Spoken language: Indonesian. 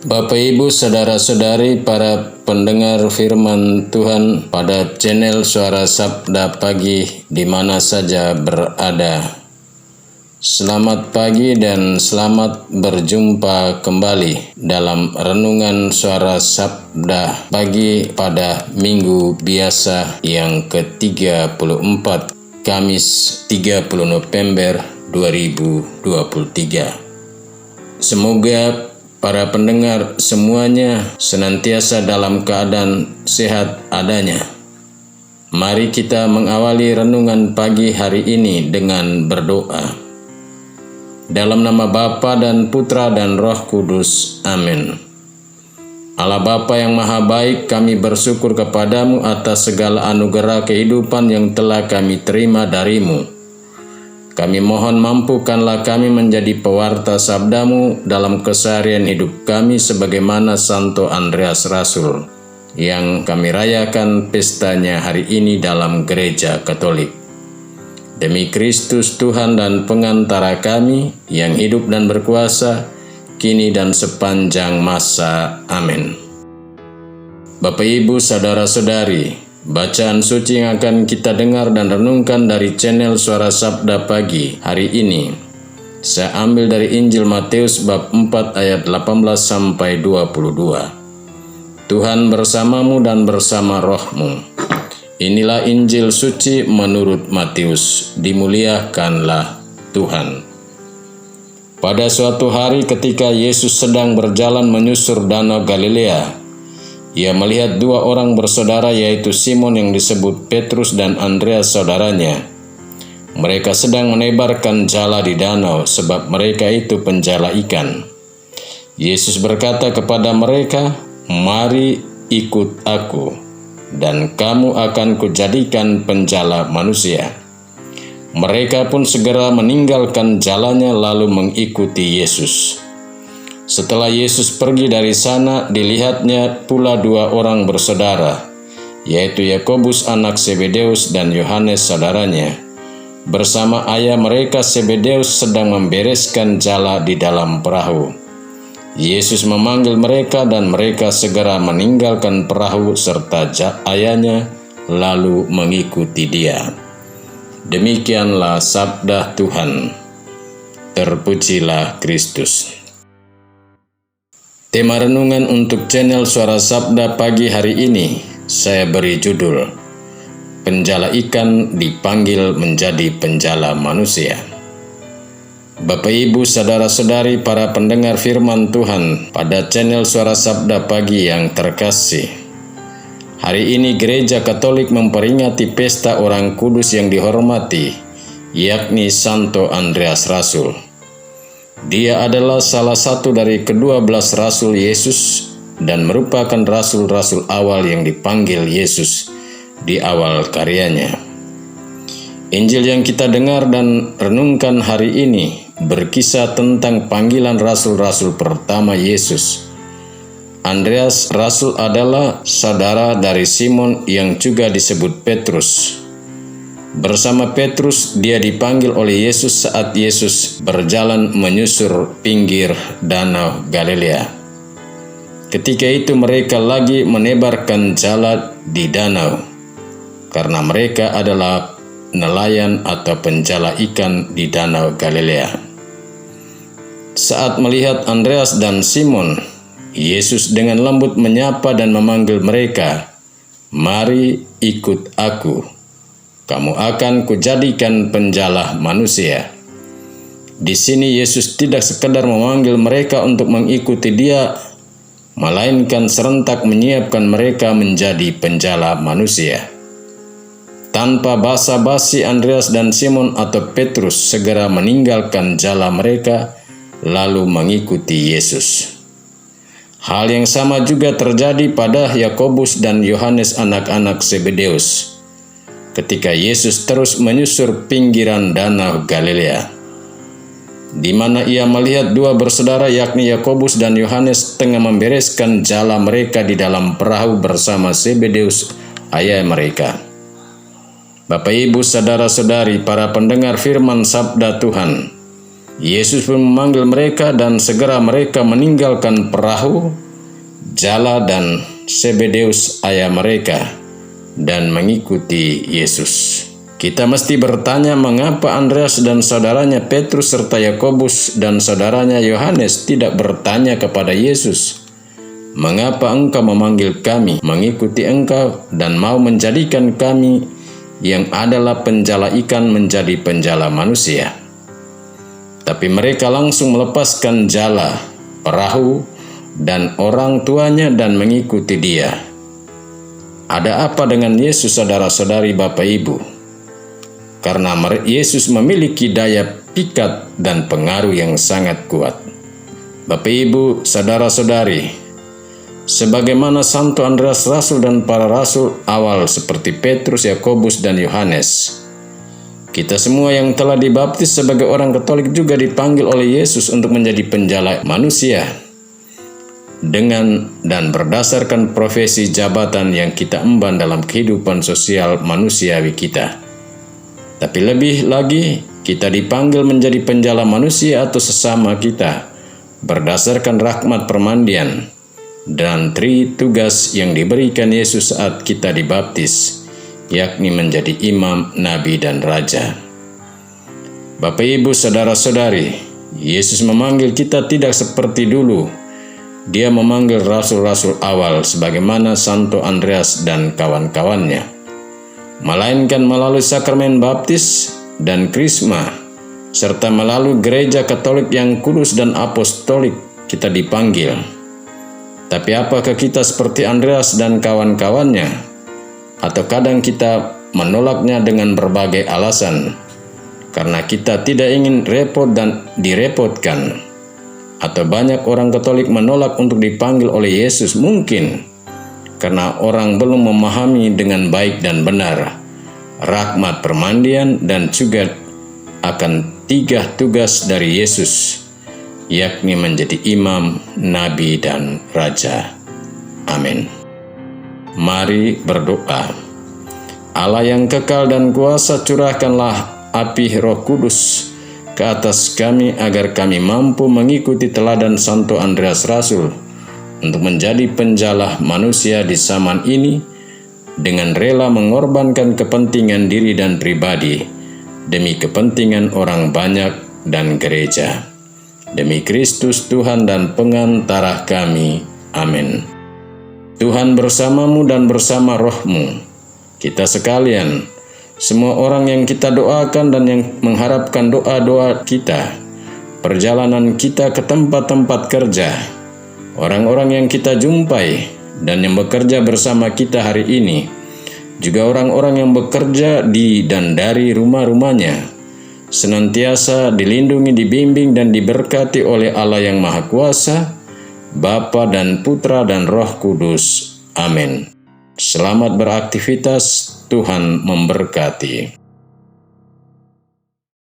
Bapak, Ibu, Saudara-saudari, para pendengar firman Tuhan pada channel Suara Sabda Pagi di mana saja berada. Selamat pagi dan selamat berjumpa kembali dalam Renungan Suara Sabda Pagi pada Minggu Biasa yang ke-34, Kamis 30 November 2023. Semoga para pendengar semuanya senantiasa dalam keadaan sehat adanya. Mari kita mengawali renungan pagi hari ini dengan berdoa. Dalam nama Bapa dan Putra dan Roh Kudus. Amin. Allah Bapa yang Maha Baik, kami bersyukur kepadamu atas segala anugerah kehidupan yang telah kami terima darimu. Kami mohon mampukanlah kami menjadi pewarta sabdamu dalam keseharian hidup kami sebagaimana Santo Andreas Rasul yang kami rayakan pestanya hari ini dalam gereja Katolik. Demi Kristus Tuhan dan pengantara kami yang hidup dan berkuasa kini dan sepanjang masa. Amin. Bapak, Ibu, Saudara-saudari, bacaan suci yang akan kita dengar dan renungkan dari channel Suara Sabda Pagi hari ini saya ambil dari Injil Matius bab 4 ayat 18 sampai 22. Tuhan bersamamu dan bersama rohmu. Inilah Injil suci menurut Matius. Dimuliakanlah Tuhan. Pada suatu hari ketika Yesus sedang berjalan menyusur danau Galilea, Ia melihat dua orang bersaudara, yaitu Simon yang disebut Petrus dan Andreas saudaranya. Mereka sedang menebarkan jala di danau, sebab mereka itu penjala ikan. Yesus berkata kepada mereka, "Mari ikut aku, dan kamu akan kujadikan penjala manusia." Mereka pun segera meninggalkan jalanya lalu mengikuti Yesus. Setelah Yesus pergi dari sana, dilihatnya pula dua orang bersaudara, yaitu Yakobus anak Zebedeus dan Yohanes saudaranya. Bersama ayah mereka Zebedeus sedang membereskan jala di dalam perahu. Yesus memanggil mereka dan mereka segera meninggalkan perahu serta ayahnya lalu mengikuti Dia. Demikianlah sabda Tuhan. Terpujilah Kristus. Tema renungan untuk channel Suara Sabda Pagi hari ini saya beri judul, Penjala Ikan Dipanggil Menjadi Penjala Manusia. Bapak, Ibu, Saudara-saudari, para pendengar firman Tuhan pada channel Suara Sabda Pagi yang terkasih. Hari ini Gereja Katolik memperingati pesta orang kudus yang dihormati, yakni Santo Andreas Rasul. Dia adalah salah satu dari ke-12 Rasul Yesus dan merupakan rasul-rasul awal yang dipanggil Yesus di awal karyanya. Injil yang kita dengar dan renungkan hari ini berkisah tentang panggilan rasul-rasul pertama Yesus. Andreas Rasul adalah saudara dari Simon yang juga disebut Petrus. Bersama Petrus, dia dipanggil oleh Yesus saat Yesus berjalan menyusur pinggir danau Galilea. Ketika itu mereka lagi menebarkan jala di danau, karena mereka adalah nelayan atau penjala ikan di danau Galilea. Saat melihat Andreas dan Simon, Yesus dengan lembut menyapa dan memanggil mereka, "Mari ikut aku. Kamu akan kujadikan penjala manusia." Di sini Yesus tidak sekedar memanggil mereka untuk mengikuti Dia, melainkan serentak menyiapkan mereka menjadi penjala manusia. Tanpa basa-basi, Andreas dan Simon atau Petrus segera meninggalkan jala mereka lalu mengikuti Yesus. Hal yang sama juga terjadi pada Yakobus dan Yohanes anak-anak Zebedeus ketika Yesus terus menyusur pinggiran danau Galilea, di mana ia melihat dua bersaudara yakni Yakobus dan Yohanes tengah membereskan jala mereka di dalam perahu bersama Zebedeus ayah mereka. Bapak, Ibu, Saudara-saudari, para pendengar firman sabda Tuhan, Yesus pun memanggil mereka dan segera mereka meninggalkan perahu, jala dan Zebedeus ayah mereka dan mengikuti Yesus. Kita mesti bertanya mengapa Andreas dan saudaranya Petrus serta Yakobus dan saudaranya Yohanes tidak bertanya kepada Yesus, "Mengapa engkau memanggil kami mengikuti engkau dan mau menjadikan kami yang adalah penjala ikan menjadi penjala manusia?" Tapi mereka langsung melepaskan jala, perahu, dan orang tuanya dan mengikuti dia. Ada apa dengan Yesus, saudara-saudari, Bapak Ibu? Karena Yesus memiliki daya pikat dan pengaruh yang sangat kuat. Bapak Ibu, saudara-saudari, sebagaimana Santo Andreas Rasul dan para rasul awal seperti Petrus, Yakobus, dan Yohanes, kita semua yang telah dibaptis sebagai orang Katolik juga dipanggil oleh Yesus untuk menjadi penjala manusia dengan dan berdasarkan profesi jabatan yang kita emban dalam kehidupan sosial manusiawi kita. Tapi lebih lagi, kita dipanggil menjadi penjala manusia atau sesama kita berdasarkan rahmat permandian dan tugas yang diberikan Yesus saat kita dibaptis, yakni menjadi imam, nabi, dan raja. Bapak, Ibu, saudara-saudari, Yesus memanggil kita tidak seperti dulu. Dia memanggil rasul-rasul awal sebagaimana Santo Andreas dan kawan-kawannya, melainkan melalui sakramen baptis dan krisma, serta melalui gereja Katolik yang kudus dan apostolik kita dipanggil. Tapi apakah kita seperti Andreas dan kawan-kawannya? Atau kadang kita menolaknya dengan berbagai alasan, karena kita tidak ingin repot dan direpotkan. Atau banyak orang Katolik menolak untuk dipanggil oleh Yesus mungkin karena orang belum memahami dengan baik dan benar rahmat permandian dan juga akan 3 tugas dari Yesus, yakni menjadi imam, nabi, dan raja. Amin. Mari berdoa. Allah yang kekal dan kuasa, curahkanlah api Roh Kudus ke atas kami agar kami mampu mengikuti teladan Santo Andreas Rasul untuk menjadi penjala manusia di zaman ini dengan rela mengorbankan kepentingan diri dan pribadi demi kepentingan orang banyak dan gereja. Demi Kristus Tuhan dan pengantara kami. Amin. Tuhan bersamamu dan bersama rohmu. Kita sekalian, semua orang yang kita doakan dan yang mengharapkan doa-doa kita, perjalanan kita ke tempat-tempat kerja, orang-orang yang kita jumpai dan yang bekerja bersama kita hari ini, juga orang-orang yang bekerja di dan dari rumah-rumahnya, senantiasa dilindungi, dibimbing, dan diberkati oleh Allah yang Maha Kuasa, Bapa dan Putra dan Roh Kudus. Amin. Selamat beraktivitas, Tuhan memberkati.